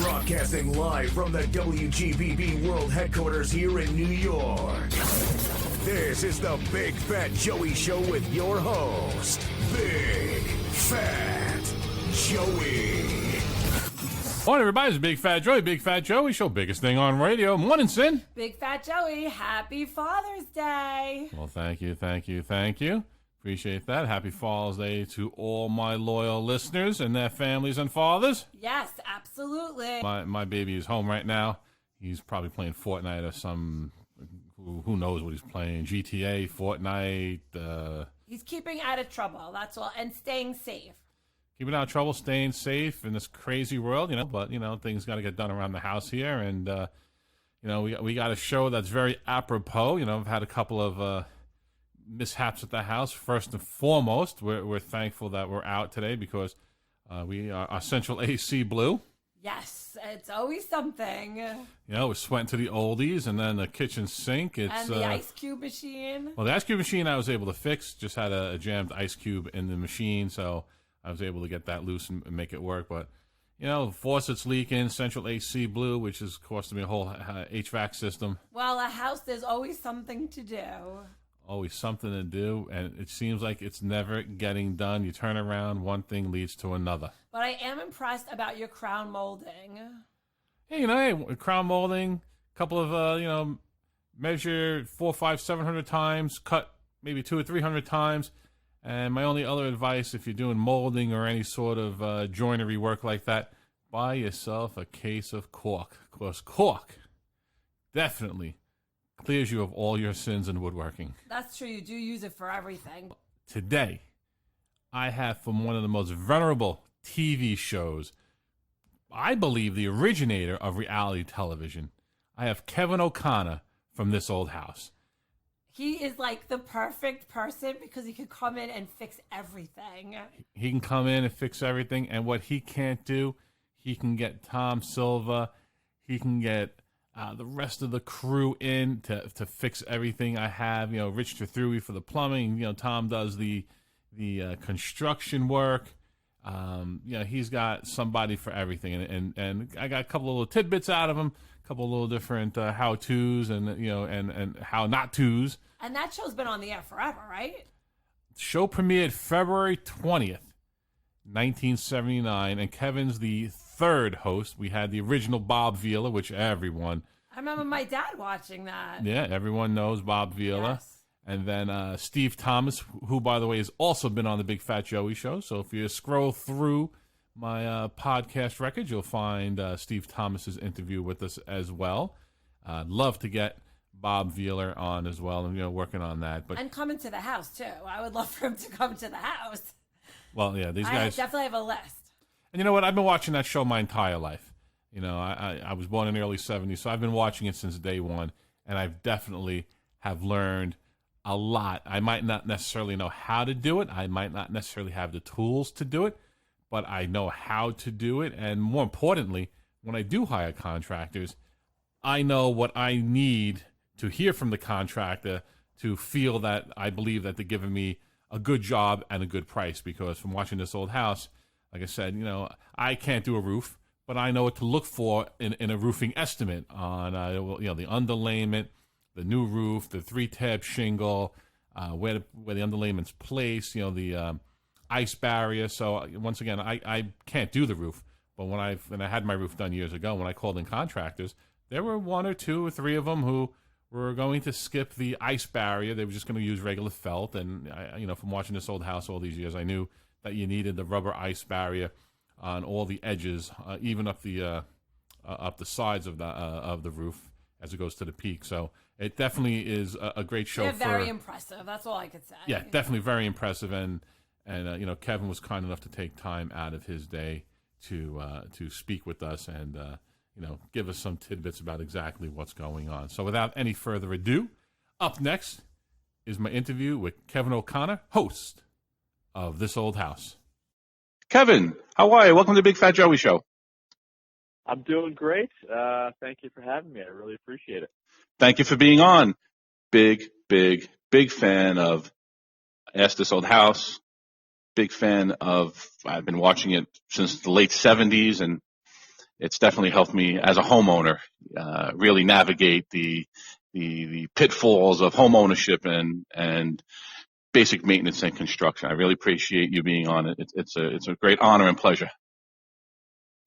Broadcasting live from the WGBB World Headquarters here in New York. This is the Big Fat Joey Show with your host, Big Fat Joey. Morning, everybody. It's Big Fat Joey. Big Fat Joey Show, biggest thing on radio. Morning, Sin. Big Fat Joey, happy Father's Day. Well, thank you. Appreciate that. Happy Father's Day to all my loyal listeners and their families and fathers. Yes, absolutely. My baby is home right now. He's probably playing Fortnite or some, who knows what he's playing, GTA, Fortnite. He's keeping out of trouble, that's all, and staying safe. Keeping out of trouble, staying safe in this crazy world, but, things got to get done around the house here. And, we got a show that's very apropos. I've had a couple of mishaps at the house. First and foremost, we're thankful that we're out today because our central AC blew. Yes, it's always something. We're sweating to the oldies, and then the kitchen sink. And the ice cube machine. Well, the ice cube machine I was able to fix. Just had a jammed ice cube in the machine, so I was able to get that loose and make it work. But, faucets leaking, central AC blew, which is costing me a whole HVAC system. Well, a house, there's always something to do. Always something to do, and it seems like it's never getting done. You turn around, one thing leads to another. But I am impressed about your crown molding. Hey, crown molding, a couple of, measure 400, 500, 700 times, cut maybe 200 or 300 times. And my only other advice, if you're doing molding or any sort of joinery work like that, buy yourself a case of cork. Because cork definitely clears you of all your sins in woodworking. That's true. You do use it for everything. Today, I have from one of the most venerable TV shows, I believe the originator of reality television. I have Kevin O'Connor from This Old House. He is like the perfect person because he can come in and fix everything. He can come in and fix everything. And what he can't do, he can get Tom Silva. He can get the rest of the crew in to fix everything I have. Rich Terthui for the plumbing. Tom does the construction work. He's got somebody for everything. And I got a couple of little tidbits out of him. A couple of little different how-tos and how not-tos. And that show's been on the air forever, right? The show premiered February 20th, 1979, and Kevin's the third host. We had the original Bob Vila, which everyone... I remember my dad watching that. Yeah, everyone knows Bob Vila. Yes. And then Steve Thomas, who, by the way, has also been on the Big Fat Joey Show. So if you scroll through my podcast records, you'll find Steve Thomas's interview with us as well. I'd love to get Bob Vila on as well, and working on that. But and coming to the house too. I would love for him to come to the house. Well, yeah, these guys. I definitely have a list. And you know what? I've been watching that show my entire life. I was born in the early 70s, so I've been watching it since day one, and I've definitely have learned a lot. I might not necessarily know how to do it. I might not necessarily have the tools to do it, but I know how to do it. And more importantly, when I do hire contractors, I know what I need to hear from the contractor to feel that I believe that they're giving me a good job and a good price. Because from watching This Old House, like I said, I can't do a roof, but I know what to look for in a roofing estimate on, the underlayment, the new roof, the 3-tab shingle, where the underlayment's placed, the ice barrier. So once again, I can't do the roof, but when I had my roof done years ago, when I called in contractors, there were 1 or 2 or 3 of them who were going to skip the ice barrier. They were just going to use regular felt. And from watching This Old House all these years, I knew that you needed the rubber ice barrier on all the edges, even up the sides of the roof as it goes to the peak. So it definitely is a great show. They're very impressive. That's all I could say. Yeah, definitely very impressive. And Kevin was kind enough to take time out of his day to speak with us and give us some tidbits about exactly what's going on. So without any further ado, up next is my interview with Kevin O'Connor, host of This Old House. Kevin, how are you? Welcome to the Big Fat Joey Show. I'm doing great. Thank you for having me. I really appreciate it. Thank you for being on. Big fan of Ask This Old House. Big fan of, I've been watching it since the late 70s, and it's definitely helped me as a homeowner really navigate the pitfalls of home ownership and basic maintenance and construction. I really appreciate you being on it. It's a great honor and pleasure.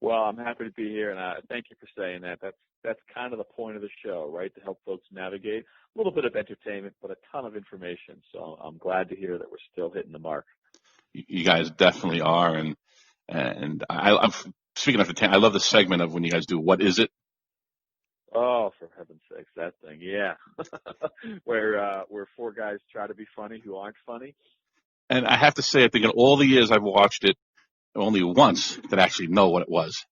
Well, I'm happy to be here, and thank you for saying that. That's kind of the point of the show, right? To help folks navigate a little bit of entertainment, but a ton of information. So I'm glad to hear that we're still hitting the mark. You guys definitely are, and I'm speaking of entertainment. I love the segment of when you guys do What Is It? Oh, for heaven's sakes, that thing, yeah. where four guys try to be funny who aren't funny. And I have to say, I think in all the years I've watched it, only once did I actually know what it was.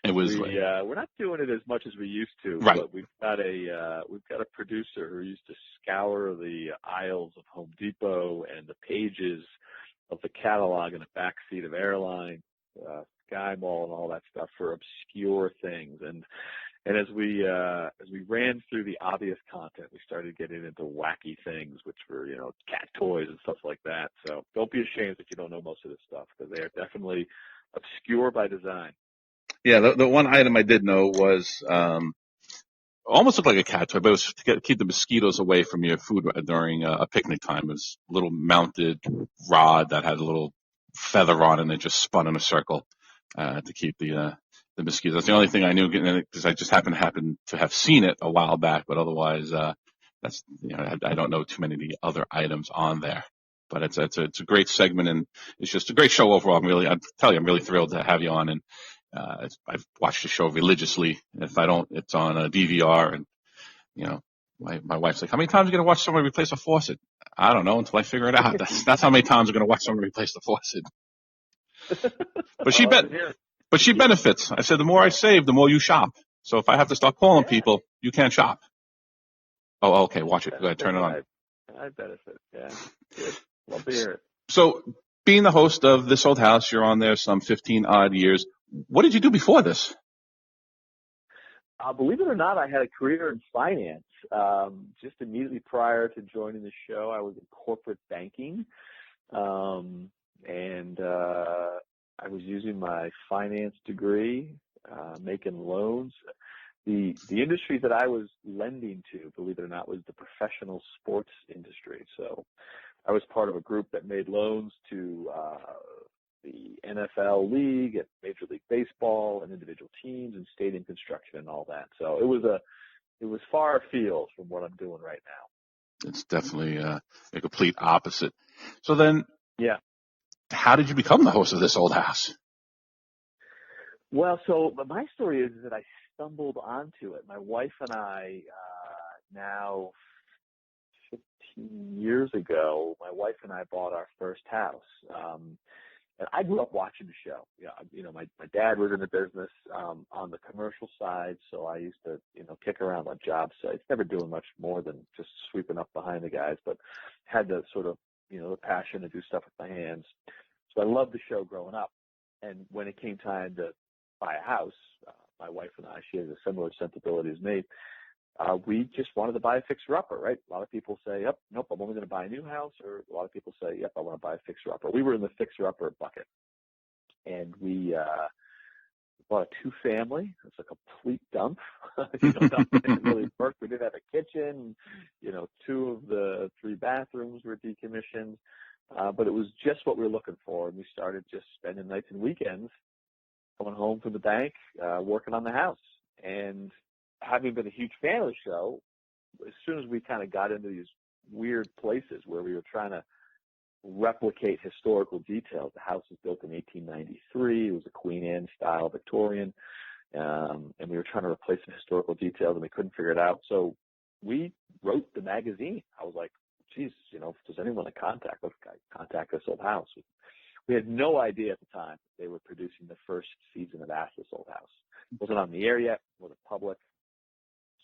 It was we're not doing it as much as we used to, right. But we've got a producer who used to scour the aisles of Home Depot and the pages of the catalog in the back seat of airline, Sky Mall, and all that stuff for obscure things. And as we ran through the obvious content, we started getting into wacky things, which were cat toys and stuff like that. So don't be ashamed that you don't know most of this stuff, because they are definitely obscure by design. Yeah, the one item I did know was almost looked like a cat toy, but it was to keep the mosquitoes away from your food during a picnic time. It was a little mounted rod that had a little feather on it, and it just spun in a circle to keep the mosquitoes. That's the only thing I knew, because I just happened to have seen it a while back, but otherwise, that's I don't know too many of the other items on there. But it's a great segment, and it's just a great show overall. I'm really thrilled to have you on, and I've watched the show religiously. If I don't, it's on a DVR, and my wife's like, "How many times are you gonna watch someone replace a faucet?" I don't know until I figure it out. That's how many times I'm gonna watch someone replace the faucet. But she benefits. I said, the more I save, the more you shop. So if I have to start calling people, you can't shop. Oh, okay. Watch it. Go ahead, turn it on. I benefit. Yeah, good. Love to hear it. So, being the host of This Old House, you're on there some 15 odd years. What did you do before this? Believe it or not, I had a career in finance. Just immediately prior to joining the show, I was in corporate banking, and I was using my finance degree, making loans. The industry that I was lending to, believe it or not, was the professional sports industry. So I was part of a group that made loans to the NFL league and Major League Baseball and individual teams and stadium construction and all that. So it was far afield from what I'm doing right now. It's definitely a complete opposite. So then, yeah, how did you become the host of This Old House? Well, so my story is that I stumbled onto it. My wife and I, now 15 years ago, my wife and I bought our first house. And I grew up watching the show. Yeah, my dad was in the business on the commercial side, so I used to, kick around on job sites, never doing much more than just sweeping up behind the guys, but had the sort of, the passion to do stuff with my hands. So I loved the show growing up. And when it came time to buy a house, my wife and I, she has a similar sensibility as me, we just wanted to buy a fixer-upper, right? A lot of people say, yep, nope, I'm only going to buy a new house, or a lot of people say, yep, I want to buy a fixer-upper. We were in the fixer-upper bucket, and we bought a two-family. It's a complete dump. Nothing didn't really work. We didn't have a kitchen. Two of the three bathrooms were decommissioned, but it was just what we were looking for, and we started just spending nights and weekends coming home from the bank, working on the house. And having been a huge fan of the show, as soon as we kind of got into these weird places where we were trying to replicate historical details, the house was built in 1893. It was a Queen Anne style Victorian, and we were trying to replace the historical details, and we couldn't figure it out. So we wrote the magazine. I was like, geez, if there's anyone to contact, let's contact This Old House. We had no idea at the time they were producing the first season of Ask This Old House. It wasn't on the air yet, it wasn't public.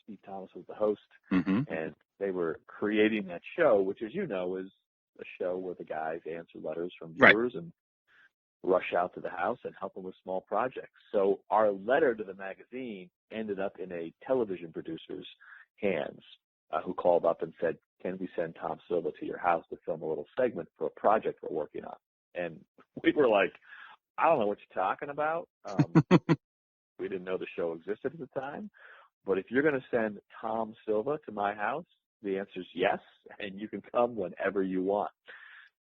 Steve Thomas was the host, and they were creating that show, which, as you know, is a show where the guys answer letters from viewers and rush out to the house and help them with small projects. So our letter to the magazine ended up in a television producer's hands, who called up and said, can we send Tom Silva to your house to film a little segment for a project we're working on? And we were like, I don't know what you're talking about. We didn't know the show existed at the time. But if you're going to send Tom Silva to my house, the answer is yes, and you can come whenever you want.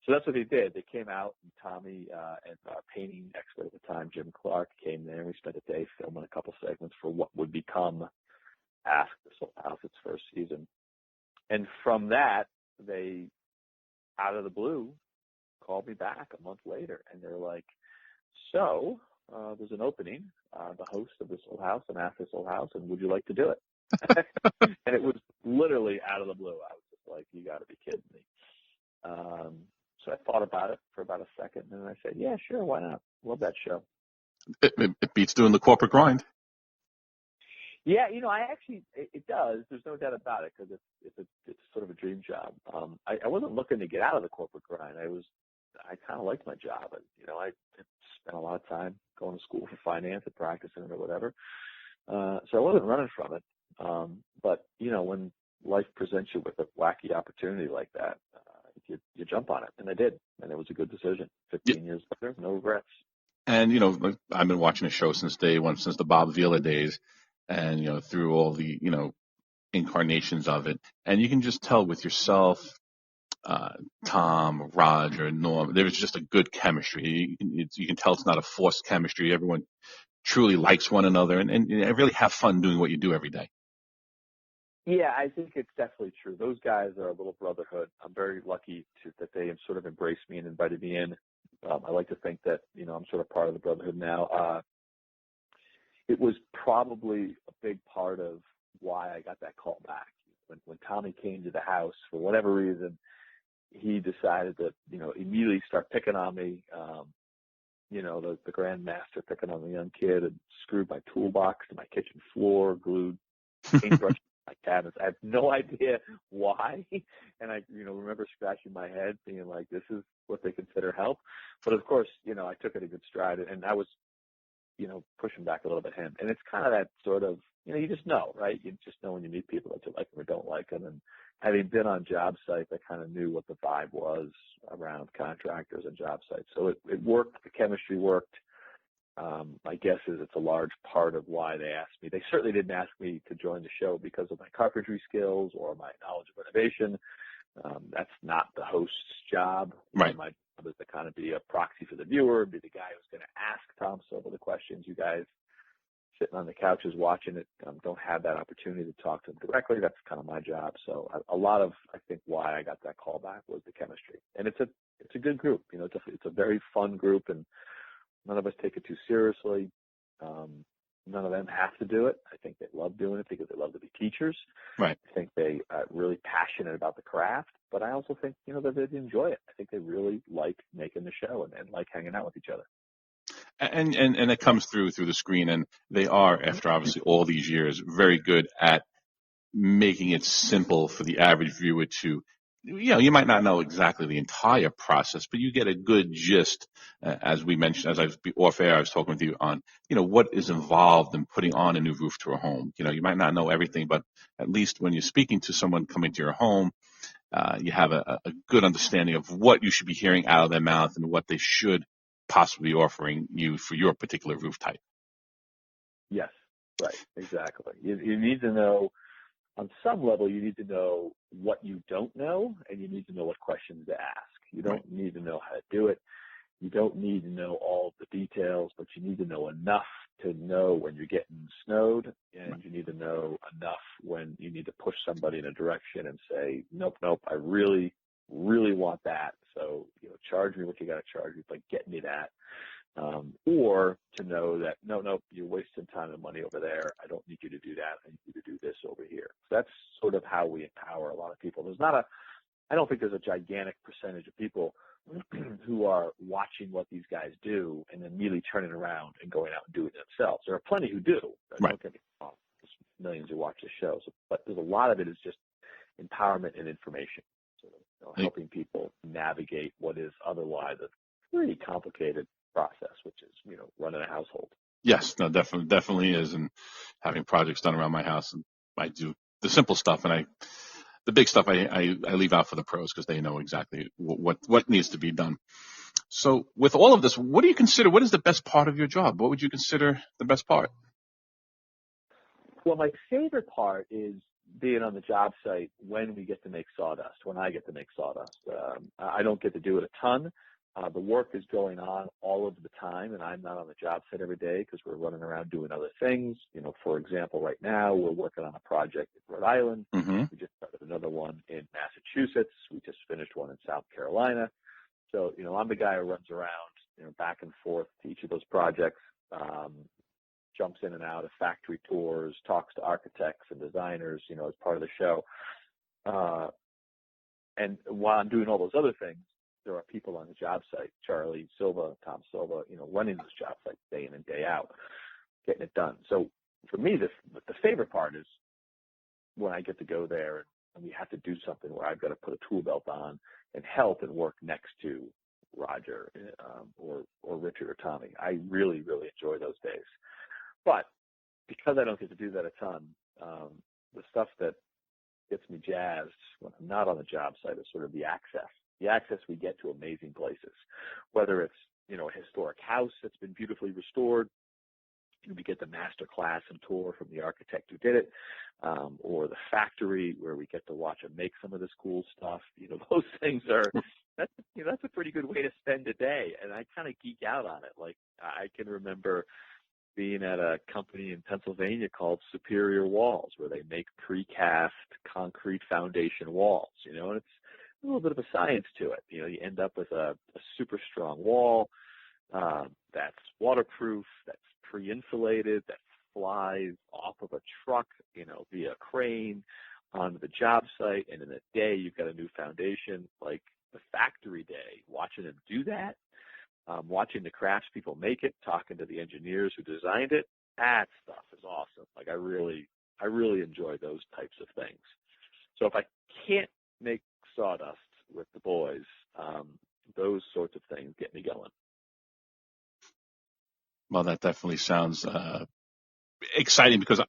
So that's what they did. They came out, and Tommy and our painting expert at the time, Jim Clark, came there, and we spent a day filming a couple segments for what would become Ask This Old House, its first season. And from that, they, out of the blue, called me back a month later, and they're like, so there's an opening, the host of This Old House and Ask This Old House, and would you like to do it? And it was literally out of the blue. I was just like, you got to be kidding me. So I thought about it for about a second, and then I said, yeah, sure, why not? Love that show. It beats doing the corporate grind. Yeah, it does. There's no doubt about it, because it's sort of a dream job. I wasn't looking to get out of the corporate grind. I kind of liked my job. I spent a lot of time going to school for finance and practicing it or whatever. So I wasn't running from it. But when life presents you with a wacky opportunity like that, you jump on it, and I did, and it was a good decision. 15 years later, no regrets. And I've been watching the show since day one, since the Bob Vila days, and through all the incarnations of it, and you can just tell with yourself, Tom, Roger, Norm, there was just a good chemistry. You can tell it's not a forced chemistry. Everyone truly likes one another, and really have fun doing what you do every day. Yeah, I think it's definitely true. Those guys are a little brotherhood. I'm very lucky that they have sort of embraced me and invited me in. I like to think that, I'm sort of part of the brotherhood now. It was probably a big part of why I got that call back. When Tommy came to the house, for whatever reason, he decided to, immediately start picking on me. The grandmaster picking on the young kid, and screwed my toolbox to my kitchen floor, glued paintbrush my cabinets. I have no idea why. And I, remember scratching my head being like, this is what they consider help. But of course, I took it a good stride, and I was, pushing back a little bit him. And it's kind of that sort of, you just know, right? You just know when you meet people that you like them or don't like them. And having been on job sites, I kind of knew what the vibe was around contractors and job sites. So it worked. The chemistry worked. My guess is it's a large part of why they asked me. They certainly didn't ask me to join the show because of my carpentry skills or my knowledge of renovation. That's not the host's job. Right. My job is to kind of be a proxy for the viewer, be the guy who's going to ask Tom Silva the questions. You guys sitting on the couches watching it don't have that opportunity to talk to them directly. That's kind of my job. So a lot of, I think, why I got that call back was the chemistry. And it's a good group. It's a very fun group, and none of us take it too seriously. None of them have to do it. I think they love doing it because they love to be teachers. Right. I think they are really passionate about the craft, but I also think, that they enjoy it. I think they really like making the show and like hanging out with each other. And it comes through the screen, and they are, after obviously all these years, very good at making it simple for the average viewer to, you might not know exactly the entire process, but you get a good gist. As we mentioned, off air, I was talking with you on, what is involved in putting on a new roof to a home. You might not know everything, but at least when you're speaking to someone coming to your home, you have a good understanding of what you should be hearing out of their mouth and what they should possibly be offering you for your particular roof type. Yes, right, exactly. You need to know. On some level, you need to know what you don't know, and you need to know what questions to ask. You don't need to know how to do it. You don't need to know all the details, but you need to know enough to know when you're getting snowed, and you need to know enough when you need to push somebody in a direction and say, nope, I really, really want that. So, charge me what you got to charge me, but get me that. Or to know that, no, you're wasting time and money over there. I don't need you to do that. I need you to do this over here. So that's sort of how we empower a lot of people. I don't think there's a gigantic percentage of people who are watching what these guys do and then immediately turning around and going out and doing it themselves. There are plenty who do. Right. Don't get me wrong. There's millions who watch the show. But there's a lot of it is just empowerment and information. So, helping people navigate what is otherwise a pretty complicated process, which is, running a household. Yes, no, definitely is. And having projects done around my house, and I do the simple stuff, and the big stuff I leave out for the pros because they know exactly what needs to be done. So with all of this, what do you consider, what is the best part of your job? What would you consider the best part? Well, my favorite part is being on the job site when we get to make sawdust, when I get to make sawdust. I don't get to do it a ton. The work is going on all of the time, and I'm not on the job site every day because we're running around doing other things. For example, right now we're working on a project in Rhode Island. Mm-hmm. We just started another one in Massachusetts. We just finished one in South Carolina. So, I'm the guy who runs around, back and forth to each of those projects, jumps in and out of factory tours, talks to architects and designers, as part of the show. And while I'm doing all those other things, there are people on the job site, Charlie Silva, Tom Silva, running those job sites day in and day out, getting it done. So for me, the favorite part is when I get to go there and we have to do something where I've got to put a tool belt on and help and work next to Roger or Richard or Tommy. I really, really enjoy those days. But because I don't get to do that a ton, the stuff that gets me jazzed when I'm not on the job site is sort of the access we get to amazing places, whether it's, a historic house that's been beautifully restored. We get the master class and tour from the architect who did it, or the factory where we get to watch them make some of this cool stuff. Those things that's a pretty good way to spend a day. And I kind of geek out on it. Like I can remember being at a company in Pennsylvania called Superior Walls, where they make precast concrete foundation walls, and it's a little bit of a science to it. You end up with a super strong wall that's waterproof, that's pre-insulated, that flies off of a truck, via crane onto the job site. And in a day, you've got a new foundation. Like the factory day, watching them do that, watching the craftspeople make it, talking to the engineers who designed it, that stuff is awesome. Like I really enjoy those types of things. So if I can't make sawdust with the boys, those sorts of things get me going. Well, that definitely sounds exciting, because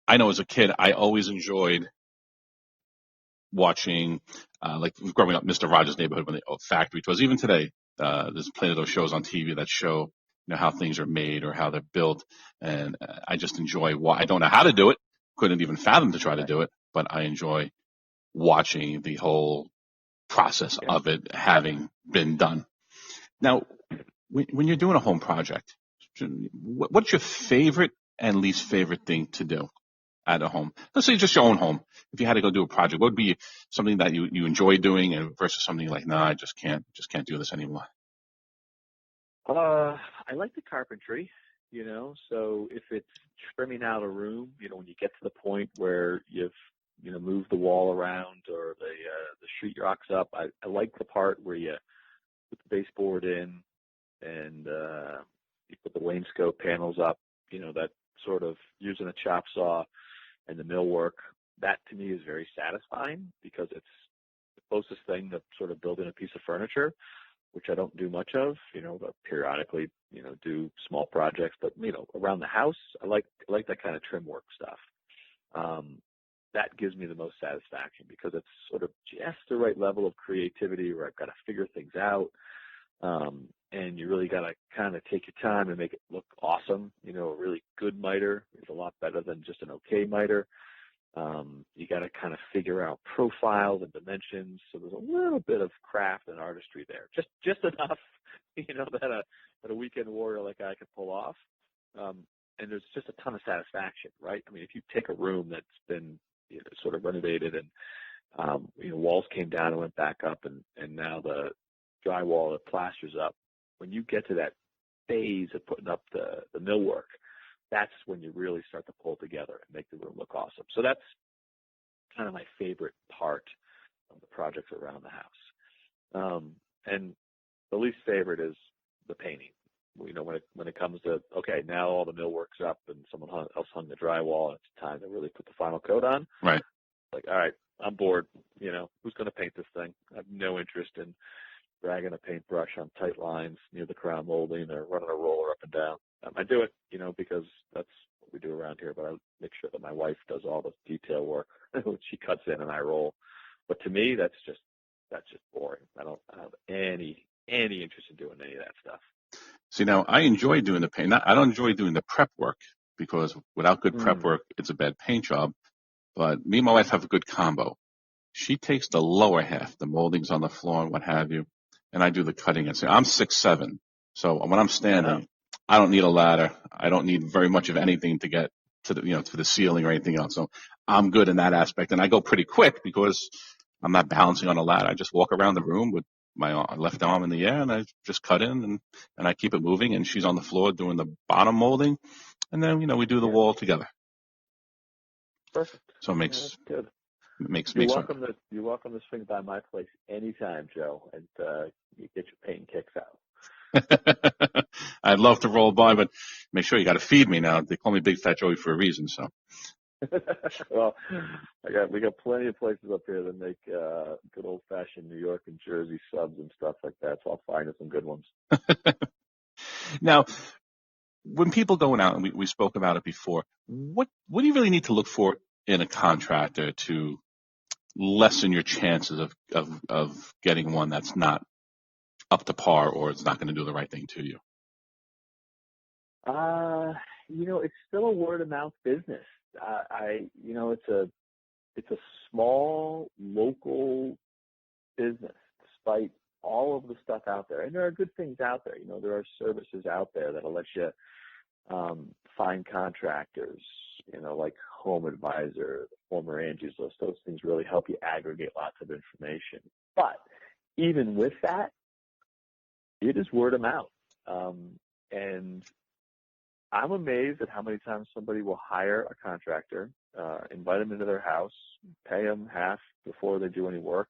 I know as a kid, I always enjoyed watching, like growing up, Mr. Rogers' Neighborhood, when the factory tours. Even today, there's plenty of those shows on TV that show, how things are made or how they're built. And I just enjoy I don't know how to do it. Couldn't even fathom to try to do it, but I enjoy watching the whole process of it having been done. Now, when you're doing a home project, what's your favorite and least favorite thing to do at a home? Let's say just your own home. If you had to go do a project, what would be something that you enjoy doing, and versus something like, no, I just can't do this anymore? I like the carpentry, so if it's trimming out a room, when you get to the point where you've, moved the wall around or the sheetrock's up, I like the part where you put the baseboard in and you put the wainscot panels up, that sort of using a chop saw and the millwork. That to me is very satisfying because it's the closest thing to sort of building a piece of furniture, which I don't do much of, but periodically, do small projects. But, around the house, I like that kind of trim work stuff. That gives me the most satisfaction because it's sort of just the right level of creativity where I've got to figure things out. And you really got to kind of take your time and make it look awesome. A really good miter is a lot better than just an okay miter. You got to kind of figure out profiles and dimensions. So there's a little bit of craft and artistry there, just enough, that a weekend warrior like I could pull off. And there's just a ton of satisfaction, right? I mean, if you take a room that's been, sort of renovated and, walls came down and went back up and now the drywall, the plaster's up. When you get to that phase of putting up the millwork, that's when you really start to pull together and make the room look awesome. So that's kind of my favorite part of the projects around the house. And the least favorite is the painting. When it comes to, okay, now all the millwork's up and someone else hung the drywall and it's time to really put the final coat on. Right. Like, all right, I'm bored. Who's going to paint this thing? I have no interest in dragging a paintbrush on tight lines near the crown molding or running a roller up and down. I do it, because that's what we do around here, but I make sure that my wife does all the detail work. She cuts in and I roll. But to me, that's just boring. I don't have any any interest in doing any of that stuff. See, now I enjoy doing the paint. I don't enjoy doing the prep work because without good prep work, it's a bad paint job. But me and my wife have a good combo. She takes the lower half, the moldings on the floor and what have you, and I do the cutting. And so I'm 6'7", so when I'm standing, I don't need a ladder. I don't need very much of anything to get to the to the ceiling or anything else. So I'm good in that aspect, and I go pretty quick because I'm not balancing on a ladder. I just walk around the room with my left arm in the air, and I just cut in and I keep it moving. And she's on the floor doing the bottom molding, and then we do the wall together. Perfect. So it That's good. You're welcome to swing by my place anytime, Joe, and you get your paint kicks out. I'd love to roll by, but make sure you got to feed me now. They call me Big Fat Joey for a reason. So. Well, we got plenty of places up here that make good old fashioned New York and Jersey subs and stuff like that. So I'll find you some good ones. Now, when people going out, and we spoke about it before, what do you really need to look for in a contractor to lessen your chances of getting one that's not up to par or it's not going to do the right thing to you? It's still a word of mouth business. It's a small local business, despite all of the stuff out there. And there are good things out there. There are services out there that'll let you find contractors, like Home Advisor, former Angie's List. Those things really help you aggregate lots of information. But even with that, it is word of mouth. And I'm amazed at how many times somebody will hire a contractor, invite them into their house, pay them half before they do any work,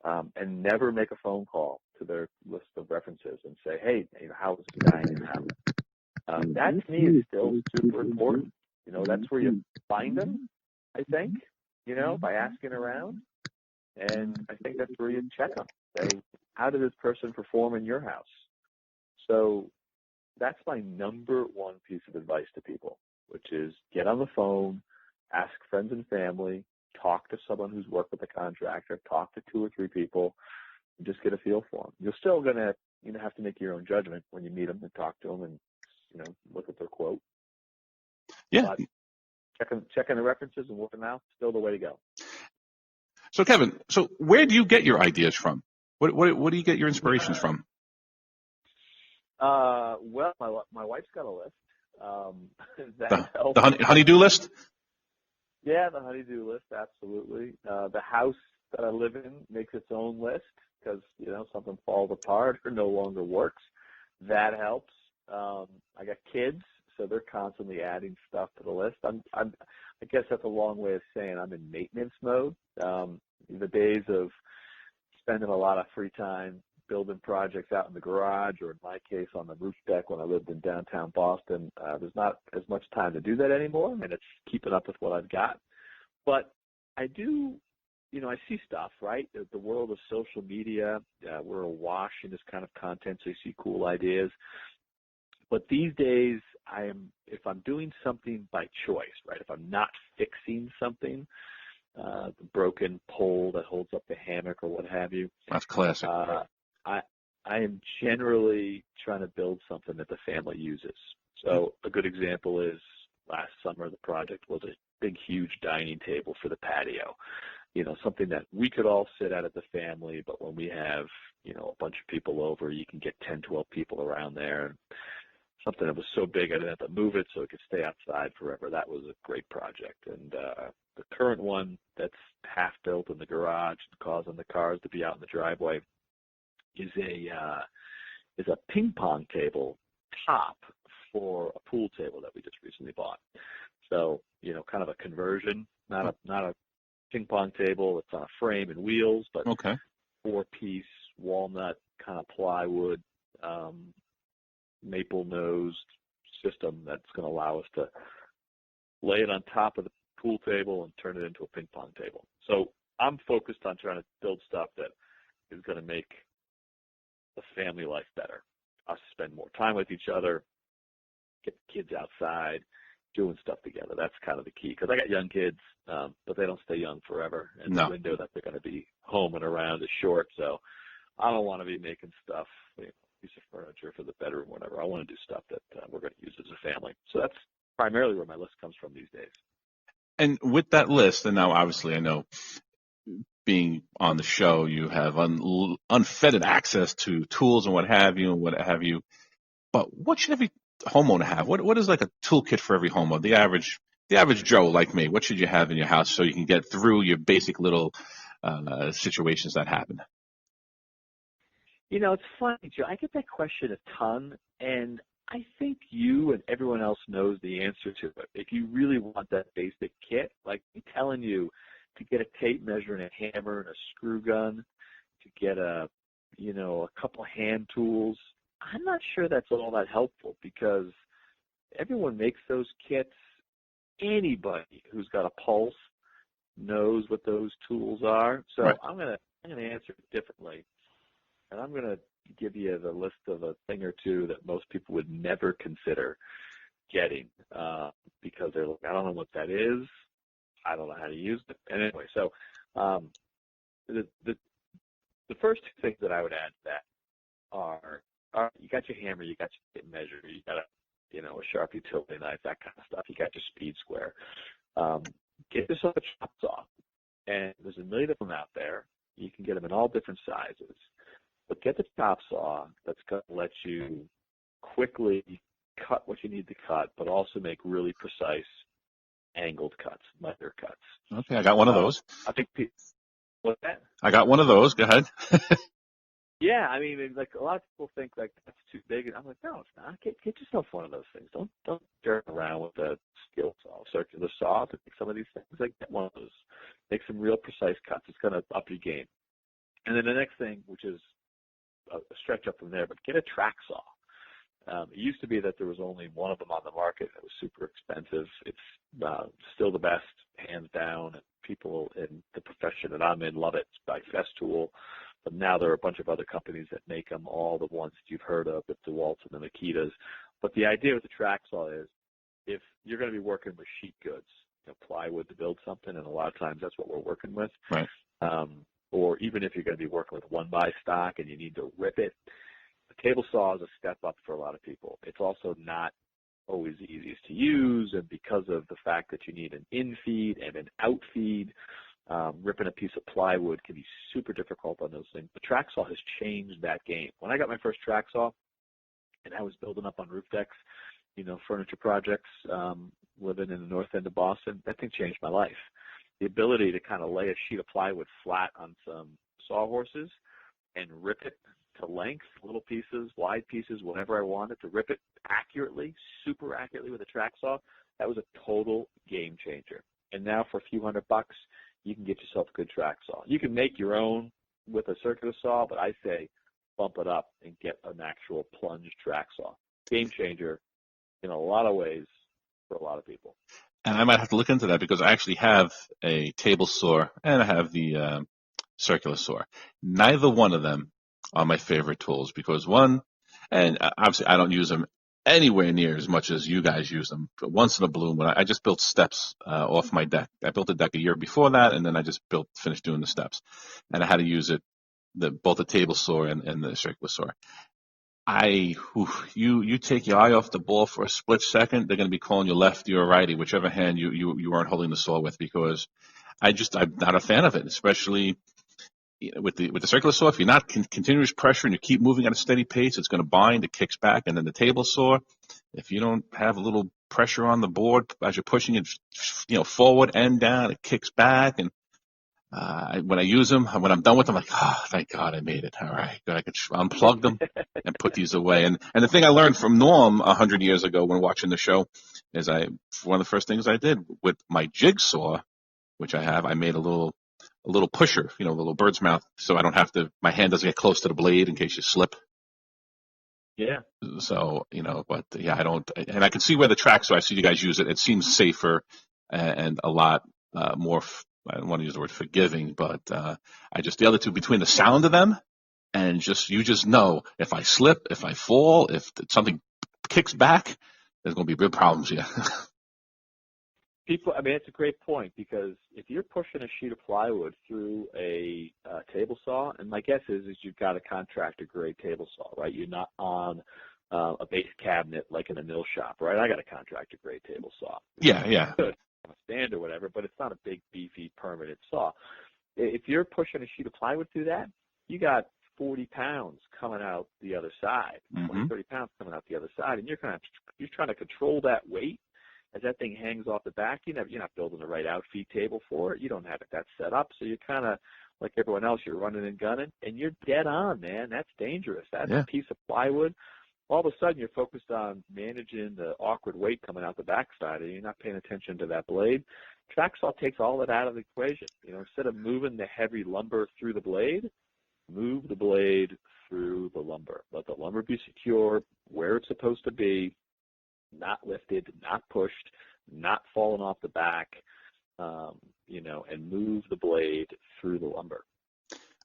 and never make a phone call to their list of references and say, hey, how is this guy in your house? That to me is still super important. That's where you find them, I think, by asking around. And I think that's where you check them. Say, how did this person perform in your house? So that's my number one piece of advice to people, which is get on the phone, ask friends and family, talk to someone who's worked with a contractor, talk to 2 or 3 people, and just get a feel for them. You're still going to have to make your own judgment when you meet them and talk to them and look at their quote. Yeah. But checking the references and working out, still the way to go. So Kevin, where do you get your ideas from? What do you get your inspirations from? Well, my wife's got a list. The honey-do list? Yeah, the honey-do list, absolutely. The house that I live in makes its own list because, something falls apart or no longer works. That helps. I got kids, so they're constantly adding stuff to the list. I guess that's a long way of saying I'm in maintenance mode. The days of spending a lot of free time building projects out in the garage, or in my case on the roof deck when I lived in downtown Boston, there's not as much time to do that anymore, and it's keeping up with what I've got. But I do, I see stuff, right? The world of social media, we're awash in this kind of content, so you see cool ideas. But these days, if I'm doing something by choice, right? If I'm not fixing something, the broken pole that holds up the hammock or what have you. That's classic. I am generally trying to build something that the family uses. So a good example is last summer the project was a big, huge dining table for the patio. Something that we could all sit at the family, but when we have, a bunch of people over, you can get 10, 12 people around there. Something that was so big I didn't have to move it so it could stay outside forever. That was a great project. And the current one that's half built in the garage and causing the cars to be out in the driveway is a ping pong table top for a pool table that we just recently bought. So, kind of a conversion, not a ping pong table. It's on a frame and wheels, but okay. 4-piece walnut kind of plywood, maple nosed system that's going to allow us to lay it on top of the pool table and turn it into a ping pong table. So I'm focused on trying to build stuff that is going to make the family life better. Us spend more time with each other, get the kids outside, doing stuff together. That's kind of the key, because I got young kids, but they don't stay young forever, and No. the window that they're going to be home and around is short. So I don't want to be making stuff, piece of furniture for the bedroom, whatever. I want to do stuff that we're going to use as a family. So that's primarily where my list comes from these days. And with that list, and now obviously I know being on the show, you have unfettered access to tools and what have you. But what should every homeowner have? What is like a toolkit for every homeowner? The average Joe like me, what should you have in your house so you can get through your basic little situations that happen? It's funny, Joe. I get that question a ton, and I think you and everyone else knows the answer to it. If you really want that basic kit, like me telling you to get a tape measure and a hammer and a screw gun, to get a couple hand tools, I'm not sure that's all that helpful because everyone makes those kits. Anybody who's got a pulse knows what those tools are. So right. I'm gonna answer it differently, and I'm gonna give you the list of a thing or two that most people would never consider getting because they're like, I don't know what that is. I don't know how to use it. And anyway, so the first two things that I would add to that are you got your hammer, you got your tape measure, you got a sharp utility knife, that kind of stuff. You got your speed square. Get yourself a chop saw, and there's a million of them out there. You can get them in all different sizes. But get the chop saw that's going to let you quickly cut what you need to cut, but also make really precise angled cuts, miter cuts. Okay, I got one of those. I think what's that? I got one of those. Go ahead. Yeah, I mean, like a lot of people think like that's too big, and I'm like, no, it's not. Get yourself one of those things. Don't jerk around with a skill saw, circular saw to make some of these things. Like get one of those. Make some real precise cuts. It's going to up your game. And then the next thing, which is a stretch up from there, but get a track saw. It used to be that there was only one of them on the market. It was super expensive. It's still the best, hands down. And people in the profession that I'm in love it. It's by Festool. But now there are a bunch of other companies that make them, all the ones that you've heard of, the DeWalt's and the Makitas. But the idea with the track saw is if you're going to be working with sheet goods, plywood to build something, and a lot of times that's what we're working with. Right. Or even if you're going to be working with one-by stock and you need to rip it, the table saw is a step up for a lot of people. It's also not always the easiest to use, and because of the fact that you need an in-feed and an out-feed, ripping a piece of plywood can be super difficult on those things. The track saw has changed that game. When I got my first track saw, and I was building up on roof decks, furniture projects, living in the north end of Boston, that thing changed my life. The ability to kind of lay a sheet of plywood flat on some sawhorses and rip it to length, little pieces, wide pieces, whatever I wanted, to rip it accurately, super accurately with a track saw, that was a total game changer. And now for a few $100, you can get yourself a good track saw. You can make your own with a circular saw, but I say bump it up and get an actual plunge track saw. Game changer in a lot of ways for a lot of people. And I might have to look into that because I actually have a table saw and I have the circular saw. Neither one of them are my favorite tools because one, and obviously I don't use them anywhere near as much as you guys use them. But once in a blue moon, I just built steps off my deck. I built a deck a year before that, and then I just finished doing the steps. And I had to use it, both the table saw and the circular saw. You take your eye off the ball for a split second, they're going to be calling you lefty or righty, whichever hand you aren't holding the saw with, because I'm not a fan of it, especially with the circular saw. If you're not continuous pressure and you keep moving at a steady pace, it's going to bind, it kicks back. And then the table saw, if you don't have a little pressure on the board as you're pushing it, forward and down, it kicks back. And when I use them, when I'm done with them, I'm like, oh, thank God I made it. All right, good. I could unplug them and put these away. And the thing I learned from Norm 100 years ago when watching the show is one of the first things I did with my jigsaw, which I made a little pusher, a little bird's mouth, so I don't have to, my hand doesn't get close to the blade in case you slip. Yeah. So, but yeah, I don't, and I can see where the track, so I see you guys use it. It seems safer and a lot more, I don't want to use the word forgiving, but the other two, between the sound of them and you just know if I slip, if I fall, if something kicks back, there's going to be real problems here. People, I mean, it's a great point, because if you're pushing a sheet of plywood through a table saw, and my guess is you've got a contractor grade table saw, right? You're not on a base cabinet like in a mill shop, right? I got a contractor grade table saw. Yeah, yeah. Good on a stand or whatever, but it's not a big, beefy, permanent saw. If you're pushing a sheet of plywood through that, you got 40 pounds coming out the other side, 20, 30 pounds coming out the other side, and you're trying to control that weight as that thing hangs off the back. You're not building the right outfeed table for it. You don't have that set up, so you're kind of like everyone else. You're running and gunning, and you're dead on, man. That's dangerous. That's a piece of plywood. All of a sudden, you're focused on managing the awkward weight coming out the backside, and you're not paying attention to that blade. Track saw takes all that out of the equation. Instead of moving the heavy lumber through the blade, move the blade through the lumber. Let the lumber be secure where it's supposed to be, not lifted, not pushed, not falling off the back, and move the blade through the lumber.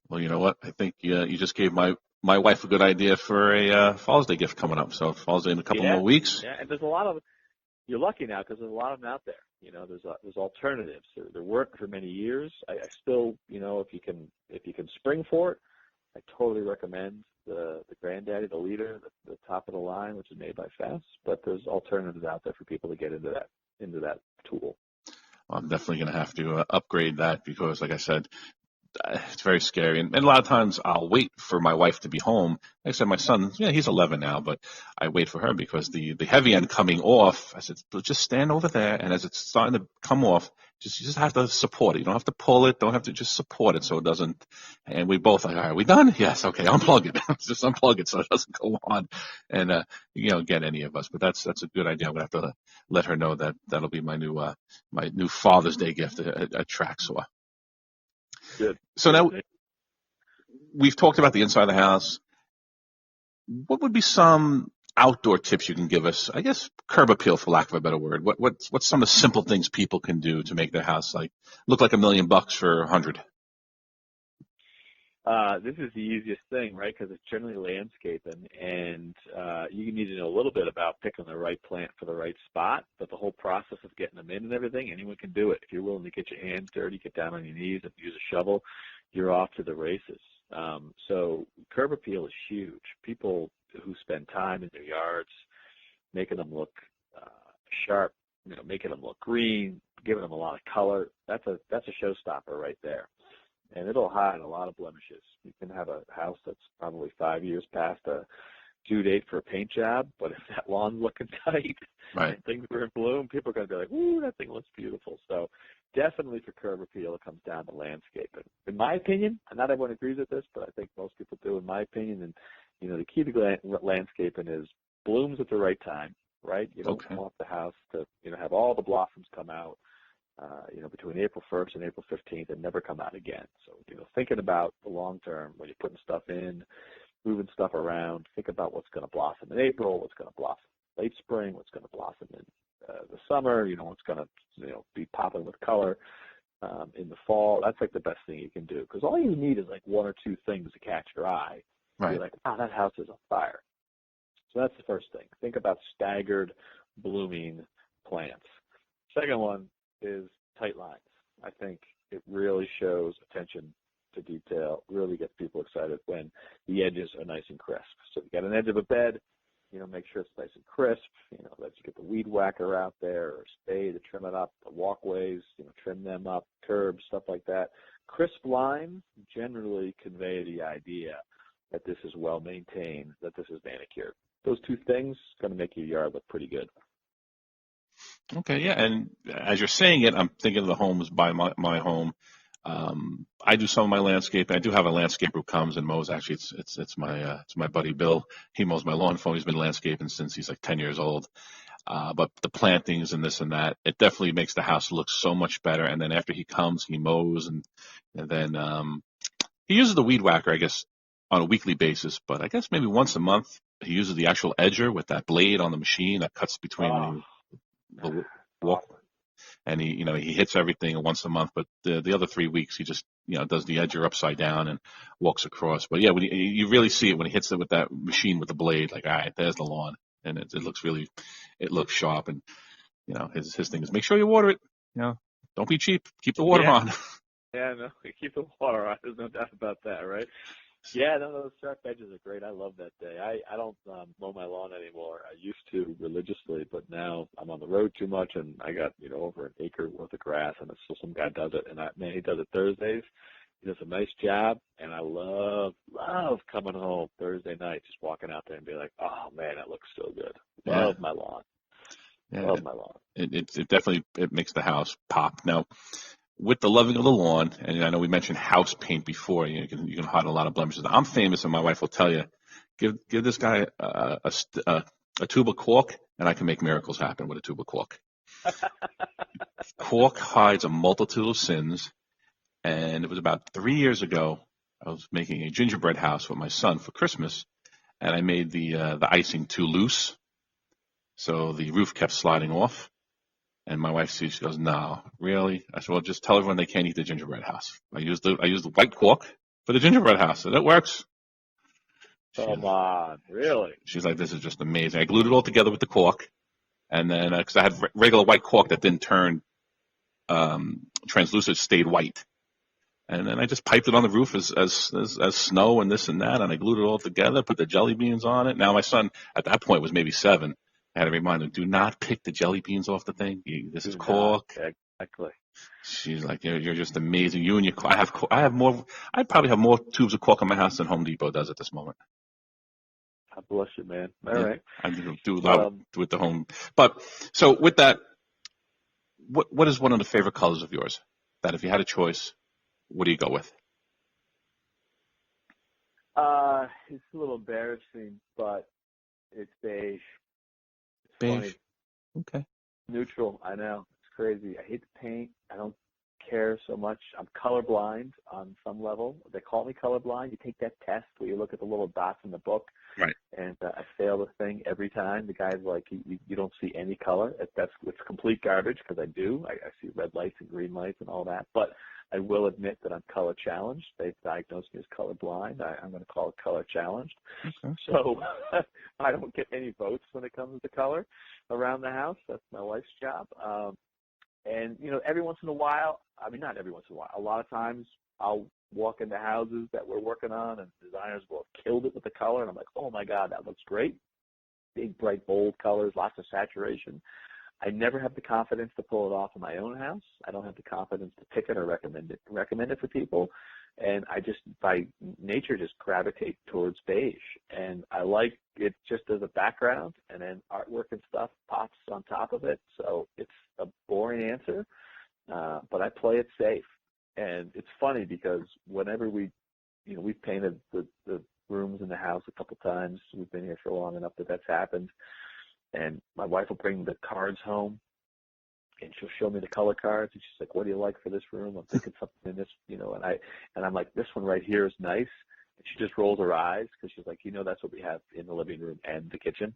Well, you know what? I think you just gave my wife a good idea for a Father's Day gift coming up. So Father's Day in a couple more weeks. Yeah, and there's a lot of. You're lucky now because there's a lot of them out there. There's alternatives. There weren't for many years. I still, if you can spring for it, I totally recommend the Granddaddy, the Leader, the top of the line, which is made by Fast. But there's alternatives out there for people to get into that tool. Well, I'm definitely going to have to upgrade that because, like I said, it's very scary. And a lot of times I'll wait for my wife to be home. Like I said, my son, he's 11 now, but I wait for her because the heavy end coming off, I said, just stand over there. And as it's starting to come off, you just have to support it. You don't have to pull it. Don't have to just support it so it doesn't. And we both like, all right, are we done? Yes. Okay. Unplug it. Just unplug it so it doesn't go on and, get any of us. But that's a good idea. I'm going to have to let her know that that'll be my new Father's Day gift, a track saw. Good. So now we've talked about the inside of the house. What would be some outdoor tips you can give us? I guess curb appeal, for lack of a better word. What's some of the simple things people can do to make their house look like $1 million for $100? This is the easiest thing, right? Because it's generally landscaping, and you need to know a little bit about picking the right plant for the right spot. But the whole process of getting them in and everything, anyone can do it. If you're willing to get your hands dirty, get down on your knees, and use a shovel, you're off to the races. So curb appeal is huge. People who spend time in their yards, making them look sharp, making them look green, giving them a lot of color. That's a showstopper right there. And it'll hide a lot of blemishes. You can have a house that's probably 5 years past a due date for a paint job, but if that lawn's looking tight right, and things are in bloom, people are going to be like, ooh, that thing looks beautiful. So definitely for curb appeal, it comes down to landscaping. In my opinion, and not everyone agrees with this, but I think most people do, in my opinion. And, the key to landscaping is blooms at the right time, right? You don't want the house to, have all the blossoms come out. Between April 1st and April 15th and never come out again. So, thinking about the long term when you're putting stuff in, moving stuff around, think about what's going to blossom in April, what's going to blossom late spring, what's going to blossom in the summer, what's going to, be popping with color in the fall. That's like the best thing you can do because all you need is like one or two things to catch your eye. Right. You're like, wow, that house is on fire. So that's the first thing. Think about staggered blooming plants. Second one is tight lines. I think it really shows attention to detail, really gets people excited when the edges are nice and crisp. So if you got an edge of a bed, make sure it's nice and crisp, let you get the weed whacker out there or spade to trim it up, the walkways, trim them up, curbs, stuff like that. Crisp lines generally convey the idea that this is well maintained, that this is manicured. Those two things going to make your yard look pretty good. Okay, yeah, and as you're saying it, I'm thinking of the homes by my home. I do some of my landscaping. I do have a landscaper who comes and mows. Actually, it's my buddy Bill. He mows my lawn for me. He's been landscaping since he's like 10 years old. But the plantings and this and that, it definitely makes the house look so much better. And then after he comes, he mows and then he uses the weed whacker, I guess, on a weekly basis. But I guess maybe once a month he uses the actual edger with that blade on the machine that cuts between the walk, and he hits everything once a month, but the other 3 weeks he just does the edger upside down and walks across. But yeah, when you really see it when he hits it with that machine with the blade, like, all right, there's the lawn, and it looks sharp. And his thing is make sure you water it. don't be cheap. Keep the water Yeah. on. Yeah, no, keep the water on. There's no doubt about that, right? Yeah, no, those sharp edges are great. I love that day. I don't mow my lawn anymore. I used to religiously, but now I'm on the road too much, and I got over an acre worth of grass, and so some guy does it, and man, he does it Thursdays. He does a nice job, and I love coming home Thursday night, just walking out there and be like, oh man, that looks so good. Love my lawn. Yeah. Love my lawn. It definitely makes the house pop. Now, with the loving of the lawn, and I know we mentioned house paint before, you can hide a lot of blemishes. I'm famous, and my wife will tell you, give this guy a tube of caulk, and I can make miracles happen with a tube of caulk. Caulk hides a multitude of sins, and it was about 3 years ago. I was making a gingerbread house with my son for Christmas, and I made the icing too loose, so the roof kept sliding off. And my wife sees, she goes, no, really? I said, well, just tell everyone they can't eat the gingerbread house. I used the white caulk for the gingerbread house, and it works. Come on, really? She's like, this is just amazing. I glued it all together with the caulk, and then because I had regular white caulk that didn't turn translucent, stayed white. And then I just piped it on the roof as snow and this and that, and I glued it all together, put the jelly beans on it. Now my son at that point was maybe 7. I had to remind him, do not pick the jelly beans off the thing. This is caulk. Exactly. She's like, you're just amazing. You and your caulk. I probably have more tubes of caulk in my house than Home Depot does at this moment. God bless you, man. All right. I do a lot with the home. But so with that, what is one of the favorite colors of yours? That if you had a choice, what do you go with? It's a little embarrassing, but it's beige. Beige. Funny. Okay. Neutral. I know. It's crazy. I hate the paint. I don't care so much. I'm colorblind on some level. They call me colorblind. You take that test where you look at the little dots in the book. Right. And I fail the thing every time. The guy's like, you don't see any color. It's complete garbage because I do. I see red lights and green lights and all that. But I will admit that I'm color challenged. They've diagnosed me as colorblind. I'm going to call it color challenged. Okay. So I don't get any votes when it comes to color around the house. That's my wife's job. And, every once in a while, not every once in a while, a lot of times I'll walk into houses that we're working on and designers will have killed it with the color. And I'm like, oh, my God, that looks great. Big, bright, bold colors, lots of saturation. I never have the confidence to pull it off in my own house. I don't have the confidence to pick it or recommend it for people. And I just, by nature, just gravitate towards beige. And I like it just as a background, and then artwork and stuff pops on top of it. So it's a boring answer, but I play it safe. And it's funny because whenever we've painted the rooms in the house a couple times. We've been here for long enough that that's happened. And my wife will bring the cards home, and she'll show me the color cards, and she's like, "What do you like for this room?" I'm thinking something in this, and I'm like, "This one right here is nice." And she just rolls her eyes because she's like, "That's what we have in the living room and the kitchen."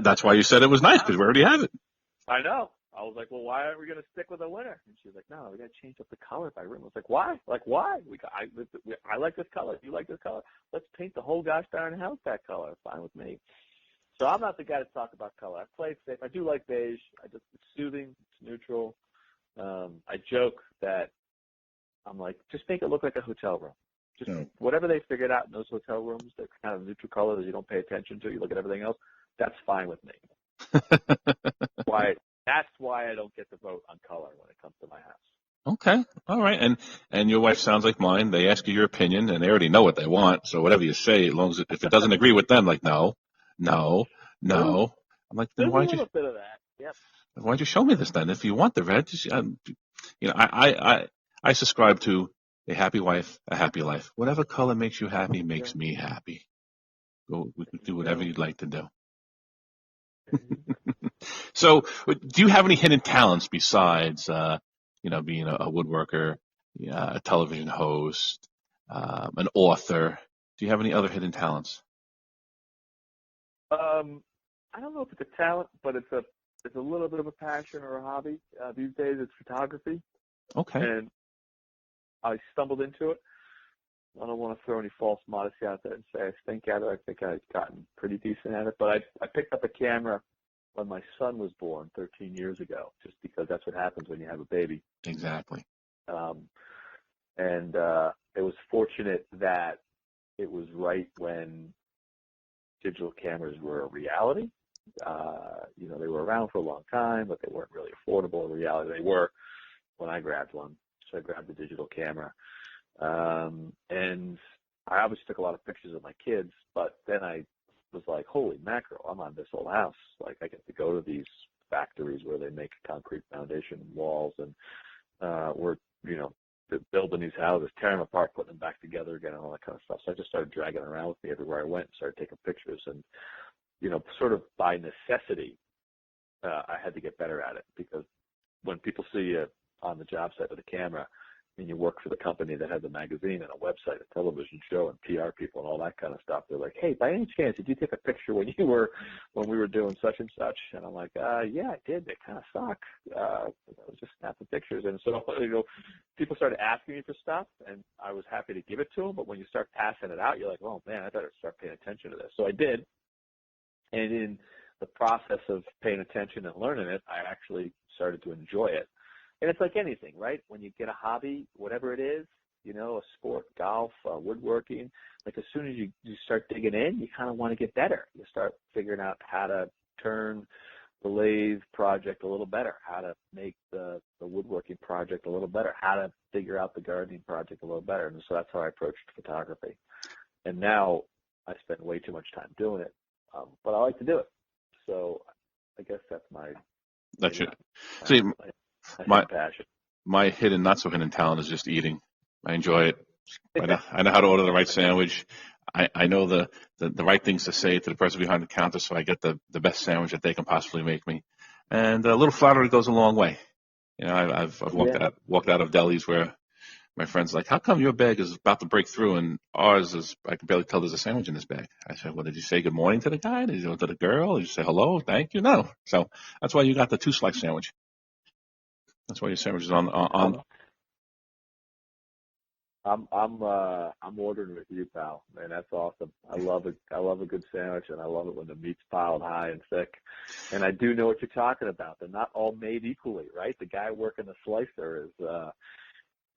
That's why you said it was nice, because we already have it. I know. I was like, "Well, why aren't we going to stick with a winner?" And she's like, "No, we got to change up the color by room." I was like, "Why? Why? I like this color. You like this color. Let's paint the whole gosh darn house that color. Fine with me." So I'm not the guy to talk about color. I play it safe. I do like beige. It's soothing. It's neutral. I joke that I'm like, just make it look like a hotel room. Just whatever they figured out in those hotel rooms, that kind of neutral color that you don't pay attention to. You look at everything else. That's fine with me. That's why I don't get to vote on color when it comes to my house. Okay. All right. And your wife sounds like mine. They ask you your opinion, and they already know what they want. So whatever you say, as long as if it doesn't agree with them, like, no. I'm like, then why'd you? There's a little bit of that. Yep. Why'd you show me this then? If you want the red, I subscribe to a happy wife, a happy life. Whatever color makes you happy makes me happy. We can do whatever you'd like to do. So, do you have any hidden talents besides, being a woodworker, a television host, an author? Do you have any other hidden talents? I don't know if it's a talent, but it's a little bit of a passion or a hobby. These days, it's photography. Okay. And I stumbled into it. I don't want to throw any false modesty out there and say I stink at it. I think I've gotten pretty decent at it. But I picked up a camera when my son was born 13 years ago, just because that's what happens when you have a baby. Exactly. And it was fortunate that it was right when digital cameras were a reality. They were around for a long time, but they weren't really affordable. In reality, they were when I grabbed one. So I grabbed the digital camera. And I obviously took a lot of pictures of my kids, but then I was like, holy mackerel, I'm on this old house. Like, I get to go to these factories where they make concrete foundation walls, and we're, building these houses, tearing them apart, putting them back together again, and all that kind of stuff. So I just started dragging them around with me everywhere I went and started taking pictures. And, sort of by necessity, I had to get better at it, because when people see you on the job site with a camera and you work for the company that has a magazine and a website, a television show, and PR people and all that kind of stuff, they're like, hey, by any chance, did you take a picture when we were doing such and such? And I'm like, yeah, I did. They kind of suck. I was just snapping pictures. And so, people started asking me for stuff, and I was happy to give it to them. But when you start passing it out, you're like, oh, man, I better start paying attention to this. So I did. And in the process of paying attention and learning it, I actually started to enjoy it. And it's like anything, right? When you get a hobby, whatever it is, a sport, golf, woodworking, like as soon as you start digging in, you kind of want to get better. You start figuring out how to turn the lathe project a little better, how to make the woodworking project a little better, how to figure out the gardening project a little better. And so that's how I approached photography. And now I spend way too much time doing it, but I like to do it. So I guess that's my See, my passion. My hidden, not so hidden talent is just eating. I enjoy it. I know how to order the right sandwich. I know the right things to say to the person behind the counter, so I get the best sandwich that they can possibly make me. And a little flattery goes a long way. I've walked out of delis where my friend's like, how come your bag is about to break through and ours is, I can barely tell there's a sandwich in this bag. I said, well, did you say good morning to the guy? Did you go to the girl? Did you say hello? Thank you? No. So that's why you got the 2-slice sandwich. That's why your sandwich is on. I'm ordering with you, pal. Man, that's awesome. I love it. I love a good sandwich, and I love it when the meat's piled high and thick. And I do know what you're talking about. They're not all made equally, right? The guy working the slicer is,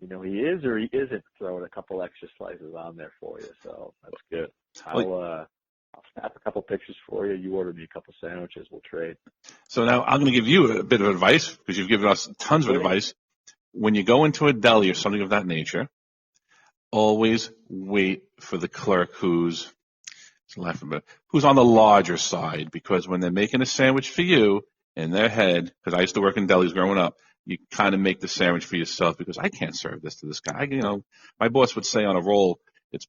he is or he isn't throwing a couple extra slices on there for you. So that's good. I'll snap a couple pictures for you. You order me a couple sandwiches. We'll trade. So now I'm going to give you a bit of advice, because you've given us tons of advice. When you go into a deli or something of that nature, always wait for the clerk who's on the larger side, because when they're making a sandwich for you in their head, because I used to work in delis growing up, you kind of make the sandwich for yourself, because I can't serve this to this guy. My boss would say on a roll, it's,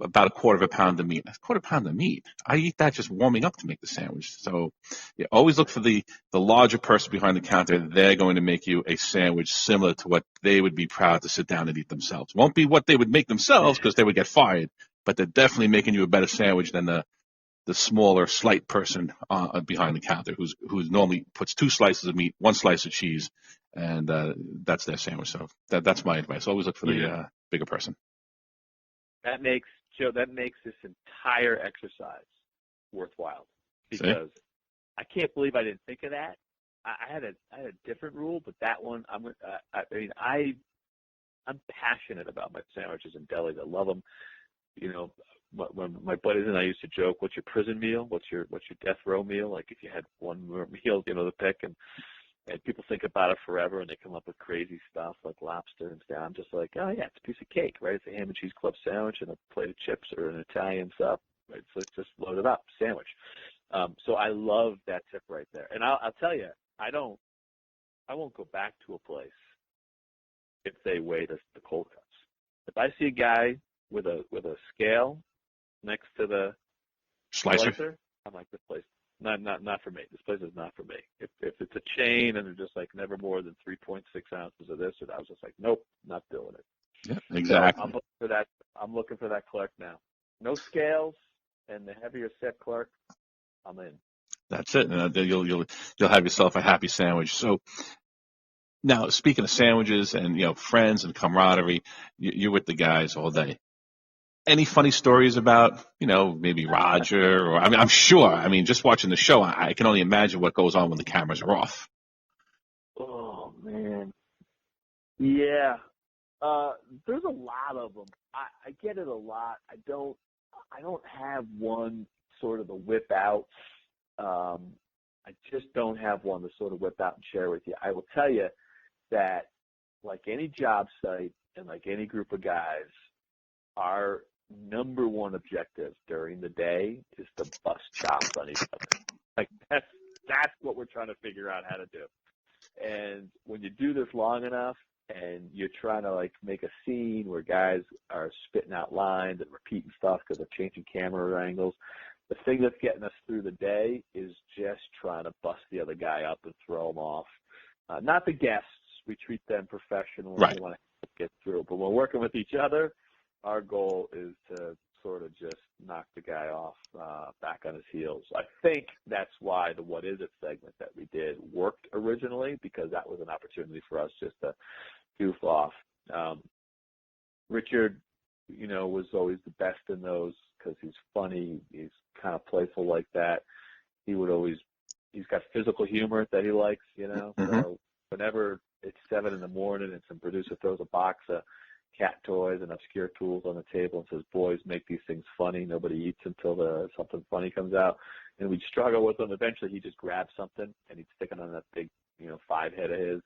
about a quarter of a pound of meat. That's a quarter pound of meat. I eat that just warming up to make the sandwich. So you always look for the larger person behind the counter. They're going to make you a sandwich similar to what they would be proud to sit down and eat themselves. Won't be what they would make themselves, because they would get fired, but they're definitely making you a better sandwich than the smaller, slight person behind the counter who's normally puts 2 slices of meat, 1 slice of cheese, and that's their sandwich. So that's my advice. Always look for the bigger person. That makes this entire exercise worthwhile, because I can't believe I didn't think of that. I had a different rule, but that one, I'm passionate about my sandwiches in delis. I love them. When my buddies and I used to joke, what's your prison meal? What's your death row meal? Like, if you had one more meal, to pick, and people think about it forever, and they come up with crazy stuff like lobster and stuff. I'm just like, oh yeah, it's a piece of cake, right? It's a ham and cheese club sandwich and a plate of chips or an Italian sub, right? So it's just loaded up sandwich. So I love that tip right there. And I'll tell you, I won't go back to a place if they weigh the cold cuts. If I see a guy with a scale next to the slicer, I'm like, this place. Not for me. This place is not for me. If it's a chain and they're just like never more than 3.6 ounces of this, and I was just like, nope, not doing it. Yeah, exactly. So I'm looking for that. I'm looking for that clerk now. No scales, and the heavier set clerk, I'm in. That's it. And you'll have yourself a happy sandwich. So now, speaking of sandwiches and friends and camaraderie, you're with the guys all day. Any funny stories about, maybe Roger, or I'm sure. I mean, just watching the show, I can only imagine what goes on when the cameras are off. Oh man, yeah. There's a lot of them. I get it a lot. I don't have one sort of to whip out. I just don't have one to sort of whip out and share with you. I will tell you that, like any job site and like any group of guys, our number one objective during the day is to bust chops on each other. Like that's what we're trying to figure out how to do. And when you do this long enough and you're trying to like make a scene where guys are spitting out lines and repeating stuff because they're changing camera angles, the thing that's getting us through the day is just trying to bust the other guy up and throw them off. Not the guests. We treat them professionally. Right. We want to get through. But when we're working with each other, our goal is to sort of just knock the guy off back on his heels. I think that's why the What Is It segment that we did worked originally, because that was an opportunity for us just to goof off. Richard, was always the best in those because he's funny. He's kind of playful like that. He's got physical humor that he likes, Mm-hmm. So whenever it's 7 a.m. and some producer throws a box of cat toys and obscure tools on the table and says, boys, make these things funny. Nobody eats until something funny comes out. And we'd struggle with them. Eventually he'd just grab something and he'd stick it on that big, 5 head of his,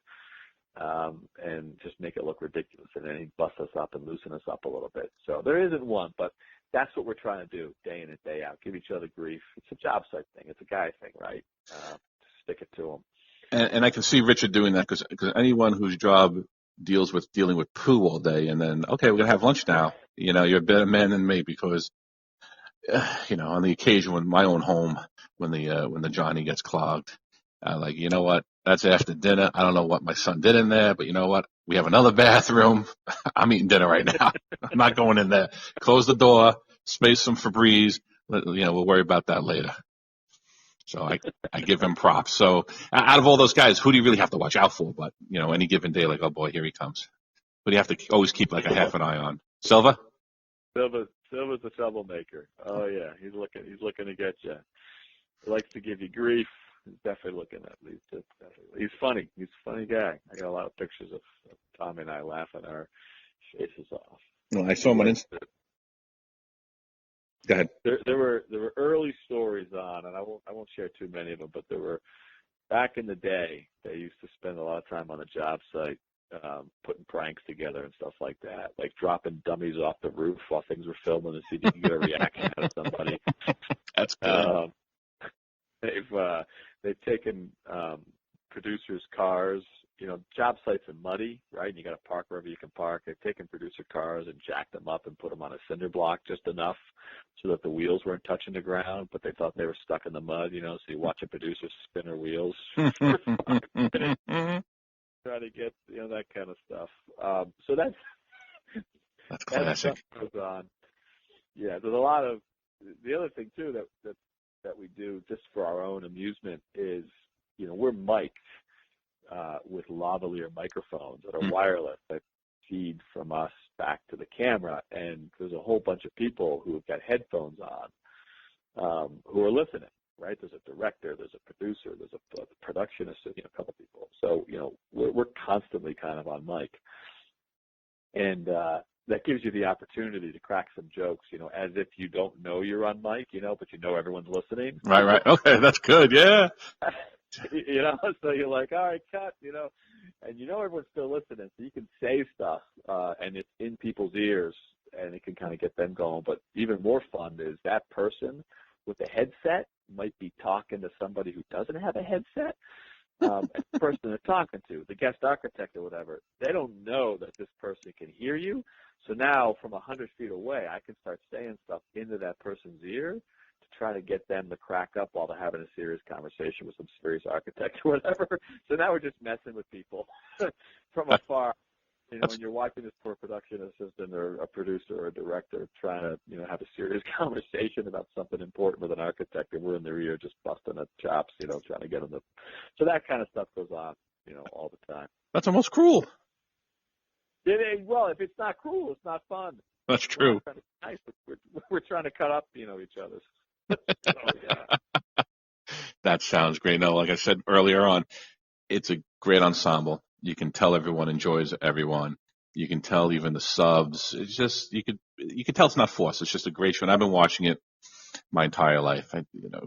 and just make it look ridiculous. And then he'd bust us up and loosen us up a little bit. So there isn't one, but that's what we're trying to do day in and day out. Give each other grief. It's a job site thing. It's a guy thing, right? Stick it to them. And I can see Richard doing that because anyone whose job dealing with poo all day, and then, okay, we're going to have lunch now. You're a better man than me because, on the occasion when my own home, when the Johnny gets clogged, like, you know what? That's after dinner. I don't know what my son did in there, but you know what? We have another bathroom. I'm eating dinner right now. I'm not going in there. Close the door, space some Febreze. We'll worry about that later. So I give him props. So out of all those guys, who do you really have to watch out for? But, any given day, like, oh boy, here he comes. But you have to always keep like a half an eye on. Silva? Silva's the troublemaker. Oh yeah, he's looking to get you. He likes to give you grief. He's definitely looking at least. He's funny. He's a funny guy. I got a lot of pictures of Tommy and I laughing our faces off. Well, I saw him on Instagram. Go ahead. There were early stories on, and I won't share too many of them, but there were back in the day. They used to spend a lot of time on the job site, putting pranks together and stuff like that, like dropping dummies off the roof while things were filming to see if you can get a reaction out of somebody. That's good. They've taken producers' cars. Job sites are muddy, right? And you got to park wherever you can park. They've taken producer cars and jacked them up and put them on a cinder block just enough so that the wheels weren't touching the ground, but they thought they were stuck in the mud, so you watch a producer spin her wheels. Try to get, that kind of stuff. So that's classic. That goes on. Yeah, there's a lot of, the other thing too that we do just for our own amusement is, we're mic'd with lavalier microphones that are wireless that feed from us back to the camera, and there's a whole bunch of people who have got headphones on who are listening, right? There's a director, there's a producer, there's a production assistant, a couple people. So, we're constantly kind of on mic. And that gives you the opportunity to crack some jokes, as if you don't know you're on mic, but everyone's listening. Right. Okay, that's good, yeah. So you're like, all right, cut, and everyone's still listening, so you can say stuff, and it's in people's ears, and it can kind of get them going. But even more fun is that person with a headset might be talking to somebody who doesn't have a headset. And the person they're talking to, the guest architect or whatever, they don't know that this person can hear you. So now from 100 feet away, I can start saying stuff into that person's ear to try to get them to crack up while they're having a serious conversation with some serious architect or whatever. So now we're just messing with people from afar. When you're watching this for a production assistant or a producer or a director trying to, have a serious conversation about something important with an architect, and we're in their ear just busting at chops, trying to get them to. So that kind of stuff goes on, all the time. That's almost cruel. Well, if it's not cruel, it's not fun. That's We're true. not trying to be nice. We're trying to cut up, each other's. So, yeah. That sounds great. No, like I said earlier on, it's a great ensemble. You can tell everyone enjoys everyone. You can tell even the subs. It's just you could tell it's not forced. It's just a great show. And I've been watching it my entire life,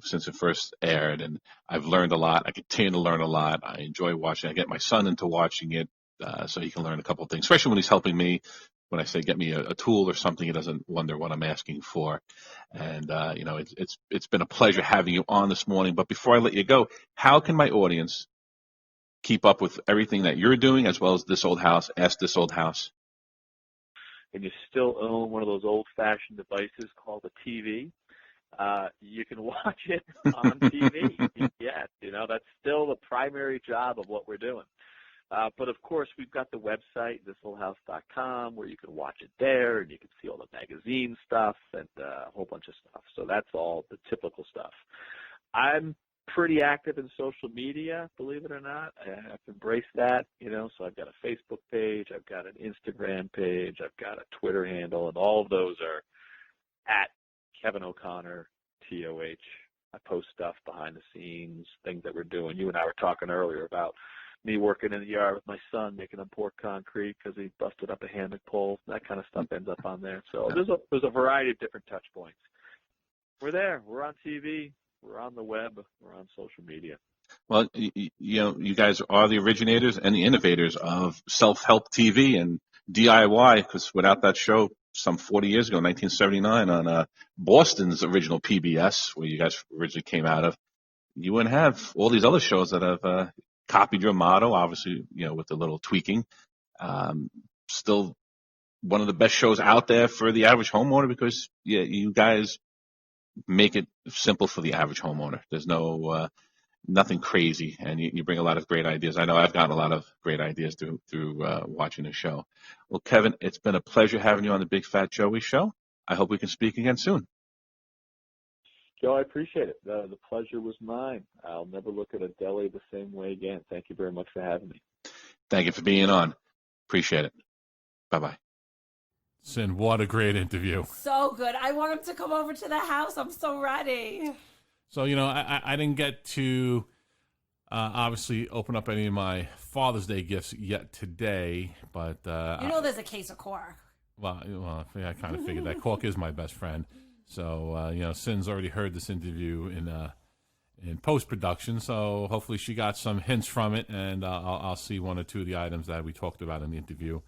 since it first aired, and I've learned a lot. I continue to learn a lot. I enjoy watching. I get my son into watching it, so he can learn a couple of things, especially when he's helping me. When I say get me a tool or something, he doesn't wonder what I'm asking for. And it's been a pleasure having you on this morning. But before I let you go, how can my audience keep up with everything that you're doing as well as This Old House? Ask This Old House. And you still own one of those old-fashioned devices called a TV. You can watch it on TV. Yes, that's still the primary job of what we're doing. But of course, we've got the website, thisoldhouse.com, where you can watch it there, and you can see all the magazine stuff and a whole bunch of stuff. So that's all the typical stuff. I'm pretty active in social media, believe it or not. I've embraced that, so I've got a Facebook page, I've got an Instagram page, I've got a Twitter handle, and all of those are at Kevin O'Connor, TOH. I post stuff behind the scenes, things that we're doing. You and I were talking earlier about me working in the yard with my son, making him pour concrete because he busted up a hammock pole. That kind of stuff ends up on there. So there's a variety of different touch points. We're there. We're on TV. We're on the web. We're on social media. Well, you guys are the originators and the innovators of self-help TV and DIY, because without that show some 40 years ago, 1979, on Boston's original PBS, where you guys originally came out of, you wouldn't have all these other shows that have copied your motto, obviously, with a little tweaking. Still one of the best shows out there for the average homeowner, because you guys make it simple for the average homeowner. There's nothing crazy, and you bring a lot of great ideas. I know I've gotten a lot of great ideas through watching the show. Well, Kevin, it's been a pleasure having you on the Big Fat Joey Show. I hope we can speak again soon. Joe, I appreciate it. The pleasure was mine. I'll never look at a deli the same way again. Thank you very much for having me. Thank you for being on. Appreciate it. Bye-bye. Sin, what a great interview. So good. I want him to come over to the house. I'm so ready. So, I didn't get to obviously open up any of my Father's Day gifts yet today, but... there's a case of cork. Well, yeah, I kind of figured that. Cork is my best friend. So, Sin's already heard this interview in post-production, so hopefully she got some hints from it, and I'll see one or two of the items that we talked about in the interview,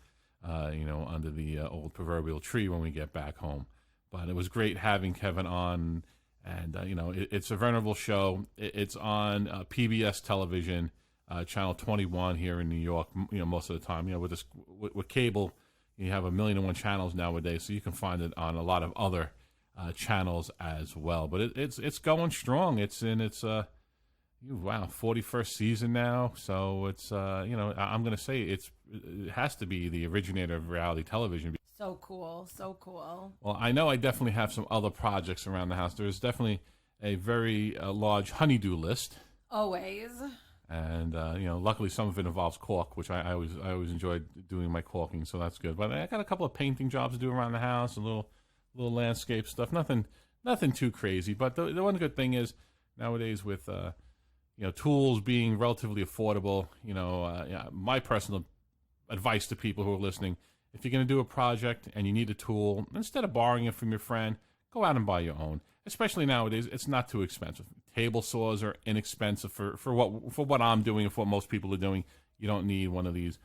under the old proverbial tree when we get back home. But it was great having Kevin on, and, it's a venerable show. It's on PBS television, Channel 21 here in New York, most of the time. With cable, you have 1,000,001 channels nowadays, so you can find it on a lot of other channels as well. But it's going strong. It's in its 41st season now. So it's I'm going to say it has to be the originator of reality television. So cool. Well, I know I definitely have some other projects around the house. There's definitely a very large honeydew list. Always. And luckily some of it involves caulk, which I always enjoyed doing my caulking, so that's good. But I got a couple of painting jobs to do around the house, a little landscape stuff. Nothing too crazy. But the one good thing is nowadays with tools being relatively affordable. My personal advice to people who are listening: if you're going to do a project and you need a tool, instead of borrowing it from your friend, go out and buy your own. Especially nowadays, it's not too expensive. Table saws are inexpensive for what I'm doing and for what most people are doing. You don't need one of these,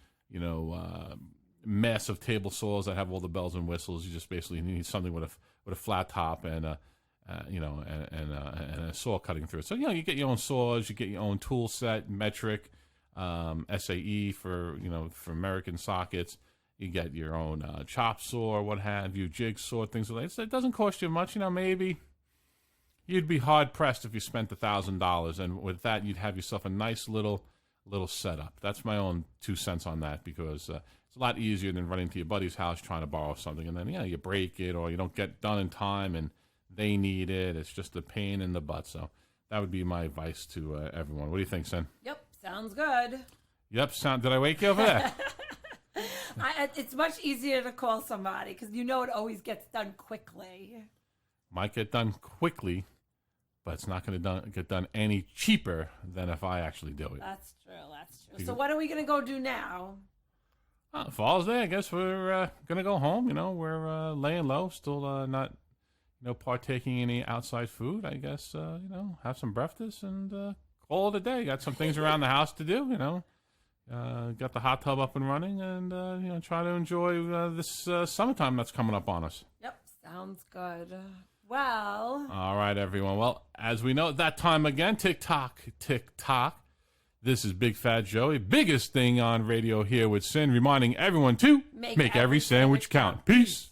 massive table saws that have all the bells and whistles. You just basically need something with a flat top and a saw cutting through it. So you get your own saws, you get your own tool set, metric, SAE for American sockets. You get your own chop saw, what have you, jigsaw, things like that. It doesn't cost you much. Maybe you'd be hard pressed if you spent $1,000, and with that you'd have yourself a nice little setup. That's my own 2 cents on that, because it's a lot easier than running to your buddy's house trying to borrow something, and then you break it or you don't get done in time and they need it. It's just a pain in the butt. So that would be my advice to everyone. What do you think, Sen? Yep, sounds good. Yep, did I wake you over there? It's much easier to call somebody because you know it always gets done quickly. Might get done quickly, but it's not going to get done any cheaper than if I actually do it. That's true. So what are we going to go do now? Falls Day, I guess we're going to go home. We're laying low, still not, partaking in any outside food. I guess, have some breakfast and call it a day. Got some things around the house to do, got the hot tub up and running and, try to enjoy this summertime that's coming up on us. Yep, sounds good. Well. All right, everyone. Well, as we know, that time again, tick-tock, tick-tock. This is Big Fat Joey, biggest thing on radio here with Sin, reminding everyone to make every sandwich count. Peace.